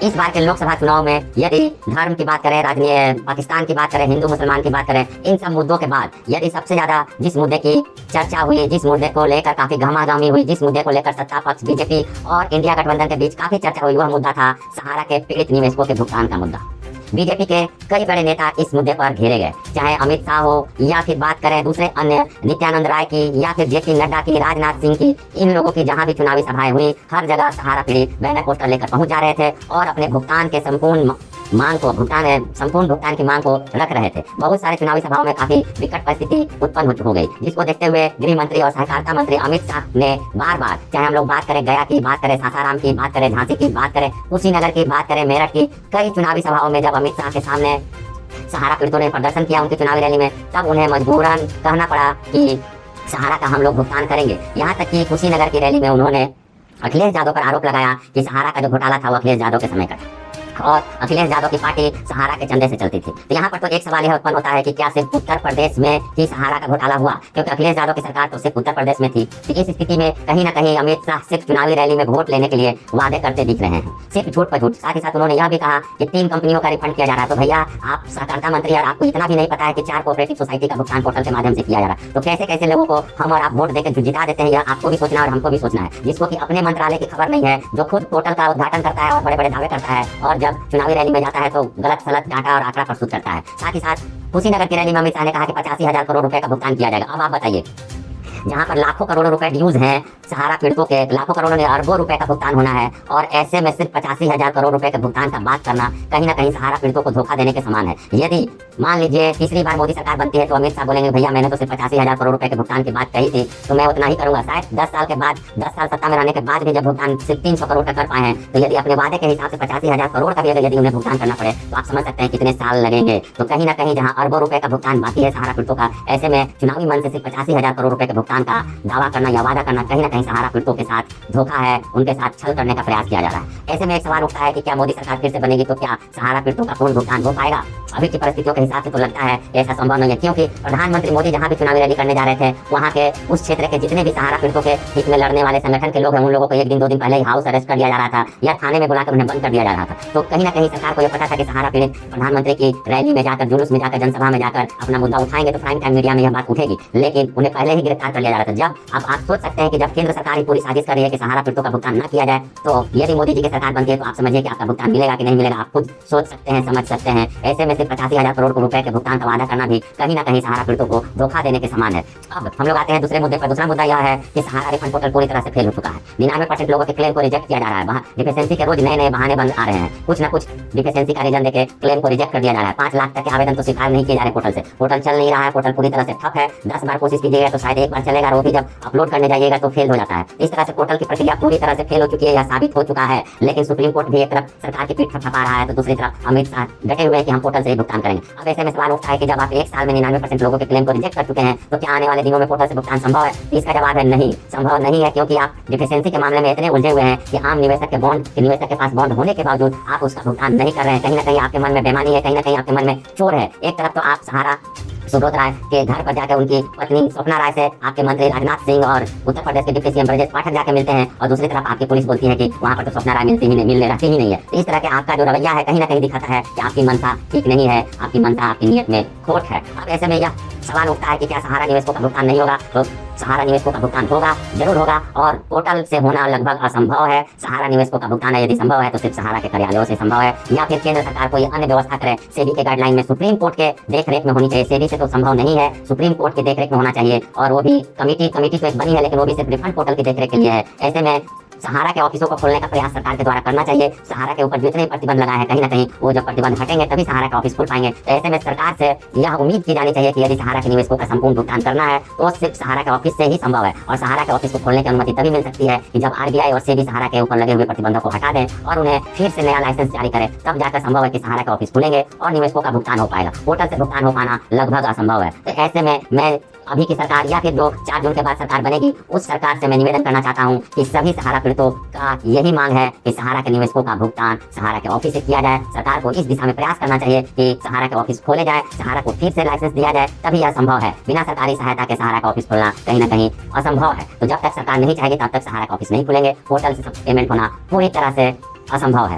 इस बार के लोकसभा चुनाव में यदि धर्म की बात करें, राजनीति, पाकिस्तान की बात करें, हिंदू मुसलमान की बात करें, इन सब मुद्दों के बाद यदि सबसे ज्यादा जिस मुद्दे की चर्चा हुई, जिस मुद्दे को लेकर काफी गहमागहमी हुई, जिस मुद्दे को लेकर सत्ता पक्ष बीजेपी और इंडिया गठबंधन के बीच काफी चर्चा हुई, वह मुद्दा था सहारा के पीड़ित निवेशकों के भुगतान का मुद्दा। बीजेपी के कई बड़े नेता इस मुद्दे पर घेरे गए, चाहे अमित शाह हो या फिर बात करें दूसरे अन्य नित्यानंद राय की या फिर जेपी नड्डा की, राजनाथ सिंह की। इन लोगों की जहां भी चुनावी सभाएं हुई, हर जगह सहारा पीड़ित बैनर पोस्टर लेकर पहुंच जा रहे थे और अपने भुगतान के संपूर्ण भुगतान की मांग को रख रहे थे। बहुत सारे चुनावी सभाओं में काफी विकट परिस्थिति उत्पन्न हो गई, जिसको देखते हुए गृह मंत्री और सहकारिता मंत्री अमित शाह ने बार बार, चाहे हम लोग बात करें गया की, बात करें सासाराम की, बात करें झांसी की, बात करें कुशीनगर की, बात करें मेरठ की, कई चुनावी सभाओं में जब अमित शाह के सामने सहारा पीड़ितों ने प्रदर्शन किया उनकी चुनावी रैली में, तब उन्हें मजबूरन कहना पड़ा कि सहारा का हम लोग भुगतान करेंगे। यहाँ तक कि कुशीनगर की रैली में उन्होंने अखिलेश यादव पर आरोप लगाया कि सहारा का जो घोटाला था वो अखिलेश यादव के समय का और अखिलेश यादव की पार्टी सहारा के चंदे से चलती थी। तो यहाँ पर तो एक सवाल यह उत्पन्न होता है कि क्या सिर्फ उत्तर प्रदेश में ही सहारा का घोटाला हुआ, क्योंकि अखिलेश यादव की सरकार तो सिर्फ उत्तर प्रदेश में थी। तो इस स्थिति में कहीं ना कहीं अमित शाह सिर्फ चुनावी रैली में वोट लेने के लिए वादे करते दिख रहे हैं, सिर्फ झूठ पर झूठ। साथ ही साथ उन्होंने यह भी कहा कि 3 कंपनियों का रिफंड किया जा रहा है। तो भैया आप सहकारिता मंत्री और आपको इतना भी नहीं पता है कि 4 कोऑपरेटिव सोसाइटी का भुगतान पोर्टल के माध्यम से किया जा रहा है। तो कैसे कैसे लोगों को हम और आप वोट देकर जिता देते हैं, यह आपको भी सोचना और हमको भी सोचना है, जिसको कि अपने मंत्रालय की खबर नहीं है, जो खुद पोर्टल का उद्घाटन करता है और बड़े बड़े दावे करता है और जब चुनावी रैली में जाता है तो गलत सलत डाटा और आंकड़ा प्रस्तुत करता है। साथ ही साथ कुशीनगर की रैली में अमित शाह ने कहा कि 85,000 करोड़ रुपए का भुगतान किया जाएगा। अब आप बताइए, जहाँ पर लाखों करोड़ों रुपए ड्यूज हैं सहारा पीड़ितों के, लाखों करोड़ों ने अरबों रुपए का भुगतान होना है और ऐसे में सिर्फ 85,000 करोड़ रुपए के भुगतान का बात करना कहीं ना कहीं सहारा पीड़ितों को धोखा देने के समान है। यदि मान लीजिए तीसरी बार मोदी सरकार बनती है तो अमित शाह बोलेंगे भैया मैंने तो सिर्फ 85,000 करोड़ रुपए के भुगतान की बात कही थी तो मैं उतना ही करूंगा। शायद 10 साल के बाद, 10 साल सत्ता में रहने के बाद भी जब भुगतान सिर्फ 300 करोड़ का कर पाए हैं, तो यदि अपने वादे के हिसाब से 85,000 करोड़ का भी अगर यदि उन्हें भुगतान करना पड़े तो आप समझ सकते हैं कितने साल लगेंगे। तो कहीं ना कहीं जहाँ अरबों रुपए का भुगतान बाकी है सहारा पीड़ितों का, ऐसे में चुनावी मन से सिर्फ 85,000 करोड़ रुपए के भुगतान का दावा करना या वादा करना कहीं ना कहीं सहारा पीड़ितों के साथ धोखा है, उनके साथ छल करने का प्रयास किया जा रहा है। ऐसे में एक सवाल उठता है कि क्या मोदी सरकार फिर से बनेगी तो क्या सहारा पीड़ितों का पूर्ण भुगतान हो पाएगा? अभी की परिस्थितियों के हिसाब से तो लगता है ऐसा संभव नहीं है, क्योंकि प्रधानमंत्री मोदी जहां भी चुनावी रैली करने जा रहे थे वहां के उस क्षेत्र के जितने भी सहारा पीड़ितों के हित में लड़ने वाले संगठन के लोग हैं, उन लोगों को 1 दिन 2 दिन पहले ही हाउस अरेस्ट कर लिया जा रहा था या थाने में बुलाकर उन्हें बंद कर दिया जा रहा था। तो कहीं ना कहीं सरकार को यह पता था कि सहारा पीड़ित प्रधानमंत्री की रैली में जाकर, जुलूस में जाकर, जनसभा में जाकर अपना मुद्दा उठाएंगे तो प्राइम टाइम मीडिया में यह बात उठेगी, लेकिन उन्हें पहले ही गिरफ्तार कर लिया जा रहा था। जब अब आप सोच सकते हैं कि जब केंद्र सरकार ही पूरी साजिश कर रही है कि सहारा पीड़ितों का भुगतान न किया जाए, तो यदि मोदी जी की सरकार बनती है तो आप समझिए कि आपका भुगतान मिलेगा कि नहीं मिलेगा, आप खुद सोच सकते हैं, समझ सकते हैं। ऐसे में सिर्फ 85,000 करोड़ रुपए के भुगतान का वादा करना भी कहीं ना कहीं सहारा पीड़ितों को धोखा देने के समान है। अब हम लोग आते हैं दूसरे मुद्दे पर। दूसरा मुद्दा यह है कि सहारा रिफंड पोर्टल पूरी तरह से फेल हो चुका है। 99% लोगों के क्लेम को रिजेक्ट किया जा रहा है। डिफिशिएंसी के रोज नए नए बहाने बन आ रहे हैं, कुछ ना कुछ डिफिशिएंसी का रीजन देके क्लेम को रिजेक्ट कर दिया जा रहा है। 5 लाख तक के आवेदन तो स्वीकार नहीं किए जा रहे पोर्टल से। पोर्टल चल नहीं रहा है, पोर्टल पूरी तरह से ठप है। 10 बार कोशिश कीजिएगा तो शायद 1 बार चलेगा, वो भी जब अपलोड करने जाइएगा तो फेल हो जाता है। इस तरह से पोर्टल की प्रक्रिया पूरी तरह से फेल हो चुकी है या साबित हो चुका है। लेकिन सुप्रीम कोर्ट भी एक तरफ सरकार की पीठ थपथपा रहा है तो दूसरी तरफ अमित शाह डटे हुए हैं कि हम पोर्टल से ही भुगतान करेंगे। अब ऐसे में सवाल उठता है कि जब आप 1 साल में 99% लोगों के क्लेम को रिजेक्ट कर चुके हैं तो क्या आने वाले दिनों में पोर्टल से भुगतान संभव है? इसका जवाब है नहीं, संभव नहीं है, क्योंकि आप डिफिशिएंसी के मामले में इतने उलझे हुए हैं कि आम निवेशक के पास बॉन्ड होने के बावजूद आप उसका भुगतान नहीं कर रहे हैं। कहीं ना कहीं आपके मन में बेईमानी है, कहीं ना कहीं आपके मन में चोर है। एक तरफ तो आप सहारा सुब्रत राय के घर पर जाकर उनकी पत्नी स्वप्ना राय से आपके मंत्री राजनाथ सिंह और उत्तर प्रदेश के डिप्टी सीएम ब्रजेश पाठक जाकर मिलते हैं, और दूसरी तरफ आपकी पुलिस बोलती है कि वहां पर तो स्वप्ना राय मिलने रहती ही नहीं है। इस तरह के आपका जो रवैया है कहीं ना कहीं दिखाता है कि आपकी मनसा ठीक नहीं है, आपकी मनसा, आपकी नीयत में खोट है। अब ऐसे में यह सवाल उठता है कि क्या सहारा निवेशकों का भुगतान नहीं होगा? तो सहारा निवेशकों का भुगतान होगा, जरूर होगा, और पोर्टल से होना लगभग असंभव है। सहारा निवेशकों का भुगतान यदि संभव है तो सिर्फ सहारा के कार्यालयों से संभव है, या फिर केंद्र सरकार को अन्य व्यवस्था करे। सेबी के गाइडलाइन में सुप्रीम कोर्ट के देखरेख में होनी चाहिए। सेबी से तो संभव नहीं है, सुप्रीम कोर्ट के देखरेख में होना चाहिए, और वो भी कमेटी तो एक बनी है, लेकिन वो भी सिर्फ रिफंड पोर्टल की देखरेख के लिए है। ऐसे में सहारा के ऑफिसों को खोलने का प्रयास सरकार के द्वारा करना चाहिए। सहारा के ऊपर जितने प्रतिबंध लगाए हैं कहीं ना कहीं वो जब प्रतिबंध हटेंगे तभी सहारा का ऑफिस खोल पाएंगे। तो ऐसे में सरकार से यह उम्मीद की जानी चाहिए कि यदि सहारा के निवेशकों का संपूर्ण भुगतान करना है तो सिर्फ सहारा के ऑफिस से ही संभव है, और सहारा के ऑफिस को खोलने की अनुमति तभी मिल सकती है कि जब आरबीआई और सेबी सहारा के ऊपर लगे हुए प्रतिबंधों को हटा दें और उन्हें फिर से नया लाइसेंस जारी करें, तब जाकर संभव है कि सहारा के ऑफिस खुलेंगे और निवेशकों का भुगतान हो पाएगा। पोर्टल से भुगतान हो पाना लगभग असंभव है। तो ऐसे में मैं अभी की सरकार या फिर जो 4 जून के बाद सरकार बनेगी उस सरकार से मैं निवेदन करना चाहता हूं कि सभी सहारा पीड़ितों का यही मांग है कि सहारा के निवेशकों का भुगतान सहारा के ऑफिस से किया जाए। सरकार को इस दिशा में प्रयास करना चाहिए कि सहारा के ऑफिस खोले जाए, सहारा को फिर से लाइसेंस दिया जाए, तभी यह संभव है। बिना सरकारी सहायता के सहारा का ऑफिस खोलना कहीं ना कहीं असंभव है। तो जब तक सरकार नहीं चाहेगी तब तक सहारा का ऑफिस नहीं खुलेंगे। पोर्टल से पेमेंट होना पूरी तरह से असंभव है।